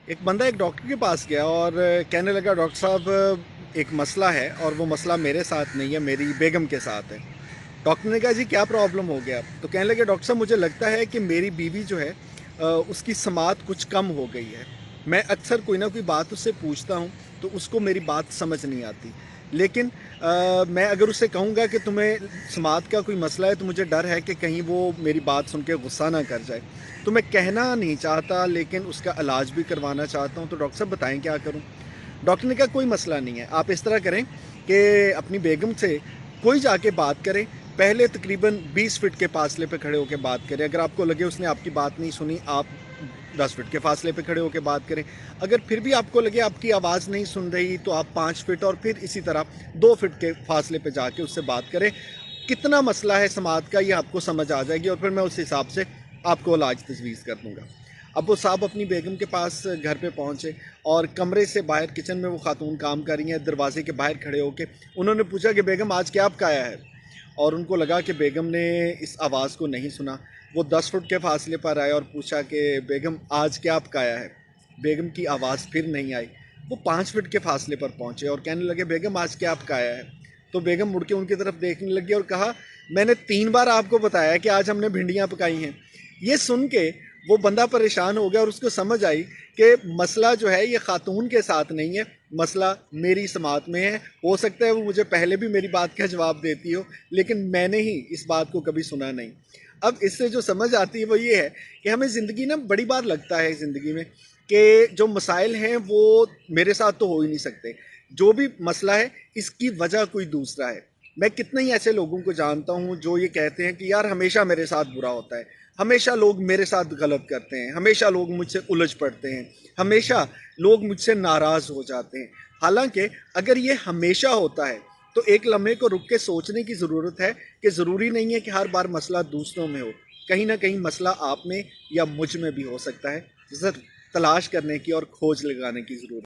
एक बंदा एक डॉक्टर के पास गया और कहने लगा, डॉक्टर साहब एक मसला है और वो मसला मेरे साथ नहीं है, मेरी बेगम के साथ है। डॉक्टर ने कहा, जी क्या प्रॉब्लम हो गया? तो कहने लगे, डॉक्टर साहब मुझे लगता है कि मेरी बीवी जो है उसकी समात कुछ कम हो गई है। मैं अक्सर कोई ना कोई बात उससे पूछता हूँ तो उसको मेरी बात समझ नहीं आती। लेकिन मैं अगर उससे कहूँगा कि तुम्हें समात का कोई मसला है तो मुझे डर है कि कहीं वो मेरी बात सुन के गुस्सा ना कर जाए। तो मैं कहना नहीं चाहता लेकिन उसका इलाज भी करवाना चाहता हूँ, तो डॉक्टर साहब बताएं क्या करूँ? डॉक्टर ने कहा, कोई मसला नहीं है, आप इस तरह करें कि अपनी बेगम से कोई जाके बात करें। पहले तकरीबन 20 फीट के फासले पे खड़े होकर बात करें। अगर आपको लगे उसने आपकी बात नहीं सुनी, आप 10 फीट के फासले पे खड़े होकर बात करें। अगर फिर भी आपको लगे आपकी आवाज़ नहीं सुन रही तो आप 5 फीट और फिर इसी तरह 2 फीट के फासले पे जाके उससे बात करें। कितना मसला है समात का ये आपको समझ आ जाएगी और फिर मैं उस हिसाब से आपको इलाज तजवीज़ कर दूँगा। अब वो साहब अपनी बेगम के पास घर पे पहुंचे और कमरे से बाहर किचन में वो खातून काम कर रही हैं, दरवाजे के बाहर खड़े होके उन्होंने पूछा कि बेगम आज क्या पकाया है? और उनको लगा कि बेगम ने इस आवाज़ को नहीं सुना। वो 10 फुट के फासले पर आए और पूछा कि बेगम आज क्या पकाया है? बेगम की आवाज़ फिर नहीं आई। वो 5 फुट के फासले पर पहुंचे और कहने लगे, बेगम आज क्या पकाया है? तो बेगम मुड़ के उनकी तरफ देखने लगी और कहा, मैंने 3 बार आपको बताया कि आज हमने भिंडियाँ पकाई हैं। ये सुन के वो बंदा परेशान हो गया और उसको समझ आई कि मसला जो है ये खातून के साथ नहीं है, मसला मेरी समात में है। हो सकता है वो मुझे पहले भी मेरी बात का जवाब देती हो लेकिन मैंने ही इस बात को कभी सुना नहीं। अब इससे जो समझ आती है वो ये है कि हमें ज़िंदगी ना बड़ी बार लगता है ज़िंदगी में कि जो मसाइल हैं वो मेरे साथ तो हो ही नहीं सकते। जो भी मसला है इसकी वजह कोई दूसरा है। मैं कितने ही ऐसे लोगों को जानता हूँ जो ये कहते हैं कि यार हमेशा मेरे साथ बुरा होता है, हमेशा लोग मेरे साथ गलत करते हैं, हमेशा लोग मुझसे उलझ पड़ते हैं, हमेशा लोग मुझसे नाराज़ हो जाते हैं। हालांकि अगर ये हमेशा होता है तो एक लम्हे को रुक के सोचने की ज़रूरत है कि ज़रूरी नहीं है कि हर बार मसला दूसरों में हो। कहीं ना कहीं मसला आप में या मुझ में भी हो सकता है। ज़रूर तलाश करने की और खोज लगाने की ज़रूरत।